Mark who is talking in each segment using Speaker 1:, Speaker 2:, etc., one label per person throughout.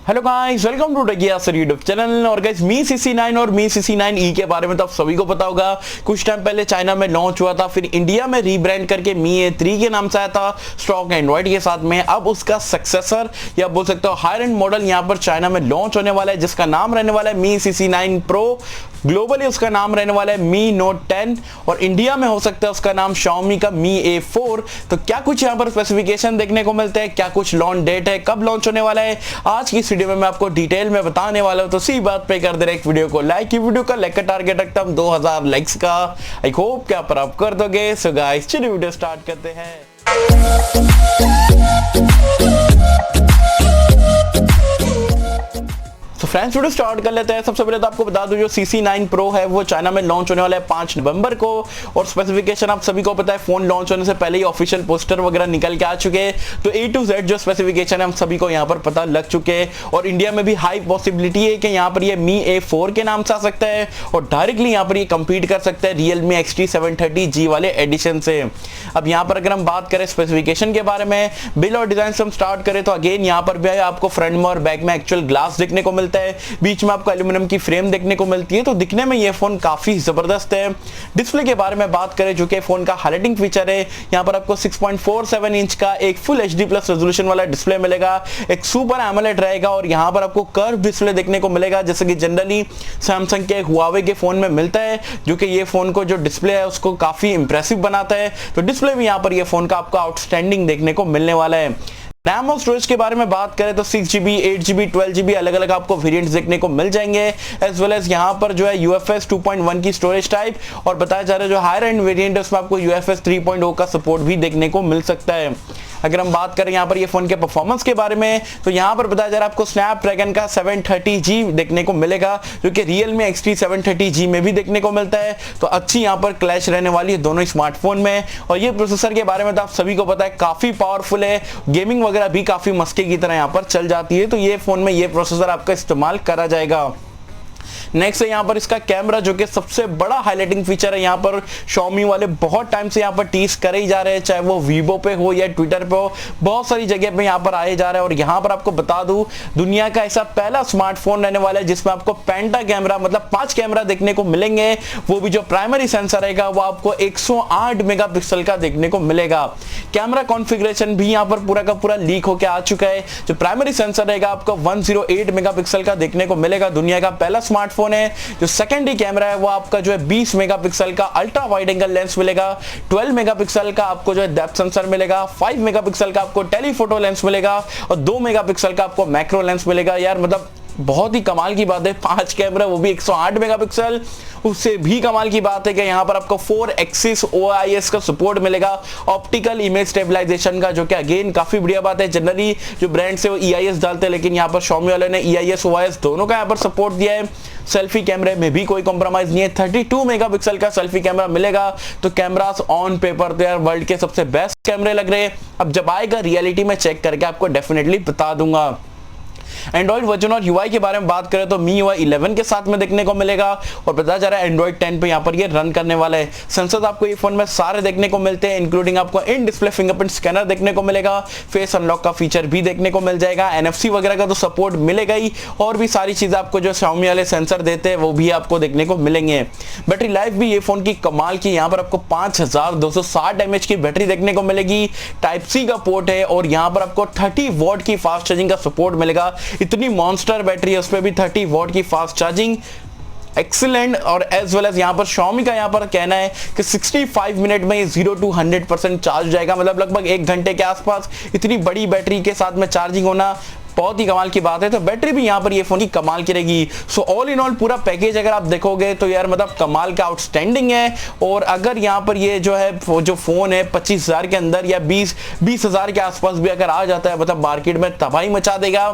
Speaker 1: Hello guys, welcome to techy Yasar YouTube channel. और guys मी CC9 और मी CC9E के बारे में तो आप सभी को पता होगा। कुछ टाइम पहले चाइना में लॉन्च हुआ था, फिर इंडिया में रीब्रांड करके मी A3 के नाम से आया था स्टॉक एंड्रॉइड के साथ में। अब उसका सक्सेसर या बोल सकते हो हायर एंड मॉडल यहाँ पर चाइना में लॉन्च होने वाला है, जिसका नाम रहने वाला है मी CC9 Pro। ग्लोबली उसका नाम रहने वाला है मी Note 10 और इंडिया में हो सकता है उसका नाम Xiaomi का मी A4। तो क्या कुछ यहाँ पर स्पेसिफिकेशन देखने को मिलते हैं, क्या कुछ लॉन्च डेट है, कब लॉन्च होने वाला है, आज की इस वीडियो में मैं आपको डिटेल में बताने वाला हूं। तो सी बात पे कर दे रहे एक वीडियो को लाइक। की वीडियो का लाइक का टारगेट रखता हूं 2000 लाइक्स का। आई होप क्या पर आप कर दोगे। सो गाइस चलिए वीडियो स्टार्ट करते हैं। तो फ्रेंड्स वीडियो स्टार्ट कर लेते हैं। सबसे पहले तो आपको बता दूं जो CC9 Pro है वो चाइना में लॉन्च होने वाला है 5 नवंबर को। और स्पेसिफिकेशन आप सभी को पता है, फोन लॉन्च होने से पहले ही ऑफिशियल पोस्टर वगैरह निकल के आ चुके हैं। तो A to Z जो स्पेसिफिकेशन है हम सभी को यहाँ पर पता लग चुके हैं। और इंडिया में भी हाई पॉसिबिलिटी है कि यहाँ पर ये मी A4 के नाम से आ सकता है और डायरेक्टली यहाँ पर ये कम्पीट कर सकता है Realme XT730G वाले एडिशन से। अब यहाँ पर अगर हम बात करें स्पेसिफिकेशन के बारे में, बिल और डिजाइन से हम स्टार्ट करें तो अगेन यहाँ पर भी आपको फ्रंट में और बैक में एक्चुअल ग्लास देखने को मिलता है, बीच में आपको एल्यूमिनियम की फ्रेम देखने को मिलती है। तो दिखने में ये फोन काफी जबरदस्त है। डिस्प्ले के बारे में बात करें जो कि फोन का हाइलाइटिंग फीचर है, यहाँ पर आपको 6.47 इंच का एक फुल HD प्लस रेजोल्यूशन वाला डिस्प्ले मिलेगा, एक सुपर एमोलेड रहेगा और यहाँ पर आपको कर्व डिस्प्ले देखने को मिलेगा, जैसे कि जनरली सैमसंग के हुआवे के फोन में मिलता है, जो कि ये फोन को जो डिस्प्ले है उसको काफी इंप्रेसिव बनाता है। तो डिस्प्ले भी यहाँ पर ये फोन का आपको आउटस्टैंडिंग देखने को मिलने वाला है। रैम और स्टोरेज के बारे में बात करें तो 6GB, 8GB, 12GB अलग अलग आपको वेरिएंट्स देखने को मिल जाएंगे। एज वेल एज यहाँ पर जो है UFS 2.1 की स्टोरेज टाइप, और बताया जा रहा है जो हायर एंड वेरिएंट है उसमें आपको UFS 3.0 का सपोर्ट भी देखने को मिल सकता है। अगर हम बात करें यहाँ पर ये फोन के परफॉर्मेंस के बारे में तो यहाँ पर बताया जा रहा है आपको स्नैपड्रैगन का 730G देखने को मिलेगा, जो कि Realme XT730G में भी देखने को मिलता है। तो अच्छी यहाँ पर क्लैश रहने वाली है दोनों स्मार्टफोन में। और ये प्रोसेसर के बारे में तो आप सभी को पता है काफी पावरफुल है, गेमिंग वगैरह भी काफी मस्के की तरह यहाँ पर चल जाती है। तो ये फोन में ये प्रोसेसर आपका इस्तेमाल करा जाएगा। नेक्स्ट है यहाँ पर इसका कैमरा, जो कि सबसे बड़ा हाइलाइटिंग फीचर है। यहाँ पर Xiaomi वाले बहुत टाइम से यहाँ पर टीज करे ही जा रहे हैं, चाहे वो वीवो पे हो या ट्विटर पे हो, बहुत सारी जगह पे यहाँ पर आए जा रहे हैं। और यहाँ पर आपको बता दूं दुनिया का ऐसा पहला स्मार्टफोन रहने वाला है जिसमें आपको पेंटा कैमरा मतलब 5 कैमरा देखने को मिलेंगे। वो भी जो प्राइमरी सेंसर रहेगा वो आपको 108 मेगापिक्सल का देखने को मिलेगा। कैमरा कॉन्फ़िगरेशन भी यहाँ पर पूरा का पूरा लीक होकर आ चुका है। जो प्राइमरी सेंसर रहेगा आपको 108 मेगापिक्सल का देखने को मिलेगा, दुनिया का पहला स्मार्टफोन है। जो सेकेंडरी कैमरा है वो आपका जो है 20 मेगापिक्सल का अल्ट्रा वाइड एंगल लेंस मिलेगा, 12 मेगापिक्सल का आपको जो है डेप्थ सेंसर मिलेगा, 5 मेगापिक्सल का आपको टेलीफोटो लेंस मिलेगा और 2 मेगापिक्सल का आपको मैक्रो लेंस मिलेगा। यार मतलब बहुत ही कमाल की बात है, 5 कैमरा वो भी 108 मेगापिक्सल। उससे भी कमाल की बात है कि यहाँ पर आपको 4 एक्सिस OIS का सपोर्ट मिलेगा, ऑप्टिकल इमेज स्टेबलाइजेशन का, जो कि अगेन काफी बढ़िया बात है। जनरली जो ब्रांड से वो EIS डालते हैं, लेकिन यहाँ पर Xiaomi वाले ने EIS OIS दोनों का यहाँ पर सपोर्ट दिया है। सेल्फी कैमरे में भी कोई कॉम्प्रोमाइज नहीं है, 32 मेगापिक्सल का सेल्फी कैमरा मिलेगा। तो कैमरास ऑन पेपर तो यार वर्ल्ड के सबसे बेस्ट कैमरे लग रहे हैं। अब जब आएगा रियलिटी में चेक करके आपको डेफिनेटली बता दूंगा। एंड्रॉइड वर्जन और UI के बारे में बात करें तो MIUI 11 के साथ में देखने को मिलेगा और बताया जा रहा है एंड्रॉइड 10 पे यहाँ पर ये रन करने वाला है। सेंसर्स आपको ये फोन में सारे देखने को मिलते हैं, इंक्लूडिंग आपको इन डिस्प्ले फिंगरप्रिंट स्कैनर देखने को मिलेगा, फेस अनलॉक का फीचर भी देखने को मिल जाएगा, NFC वगैरह का तो सपोर्ट मिलेगा ही, और भी सारी चीजें आपको जो Xiaomi वाले सेंसर देते हैं वो भी आपको देखने को मिलेंगे। बैटरी लाइफ भी ये फोन की कमाल की, यहाँ पर आपको 5260 mAh की बैटरी देखने को मिलेगी। Type-C का पोर्ट है और यहाँ पर आपको 30 वॉट की फास्ट चार्जिंग का सपोर्ट मिलेगा। इतनी मॉन्स्टर बैटरी है, उस पर भी 30 वॉट की फास्ट चार्जिंग, एक्सीलेंट। और एज वेल एज यहाँ पर Xiaomi का यहाँ पर कहना है कि 65 मिनट में ये 0 to 100% चार्ज हो जाएगा, मतलब लगभग 1 घंटे के आसपास। इतनी बड़ी बैटरी के साथ में चार्जिंग होना बहुत ही कमाल की बात है। तो बैटरी भी यहाँ पर ये फोन की कमाल की रहेगी। सो ऑल इन ऑल पूरा पैकेज अगर आप देखोगे तो यार मतलब कमाल का आउटस्टैंडिंग है। और अगर यहाँ पर ये जो है जो फोन है 25,000 के अंदर या 20,000 के आसपास भी अगर आ जाता है, मतलब मार्केट में तबाही मचा देगा।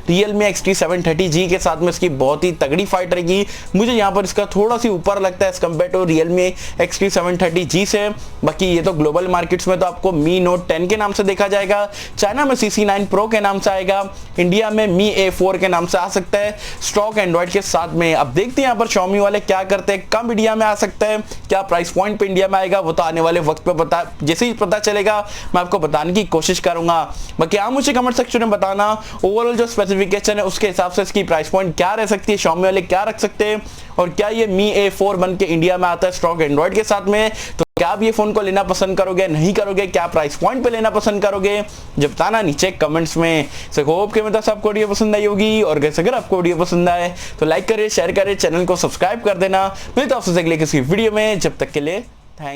Speaker 1: Realme XT730G के साथ में इसकी बहुत ही तगड़ी फाइट रहेगी। मुझे यहाँ पर इसका थोड़ा सी ऊपर लगता है as compare to Realme XT730G से। बाकी ये तो ग्लोबल मार्केट्स में तो आपको मी Note 10 के नाम से देखा जाएगा, चाइना में CC9 Pro के नाम से आएगा। इंडिया में मी A4 के नाम से आ सकता है स्टॉक एंड्रॉइड के साथ में। अब देखते हैं यहाँ पर Xiaomi वाले क्या करते हैं, कब इंडिया में आ सकता है, क्या प्राइस पॉइंट पे इंडिया में आएगा, वो तो आने वाले वक्त पे पता, जैसे ही पता चलेगा मैं आपको बताने की कोशिश करूंगा। बाकी आप मुझे कमेंट सेक्शन में बताना ओवरऑल जो स्पेसिफिकेशन है उसके हिसाब से इसकी प्राइस पॉइंट क्या रह सकती है, Xiaomi वाले क्या रख सकते हैं, और क्या ये मी A4 बन के इंडिया में आता है स्टॉक एंड्रॉइड के साथ में। तो क्या आप ये फोन को लेना पसंद करोगे, नहीं करोगे, क्या प्राइस पॉइंट पे लेना पसंद करोगे, जब बताना नीचे कमेंट्स में। सो होप के मतलब आपको वीडियो पसंद आई होगी, और अगर आपको वीडियो पसंद आए तो लाइक करें, शेयर करें, चैनल को सब्सक्राइब कर देना। मिलता हूं आपसे अगले किसी वीडियो में, जब तक के लिए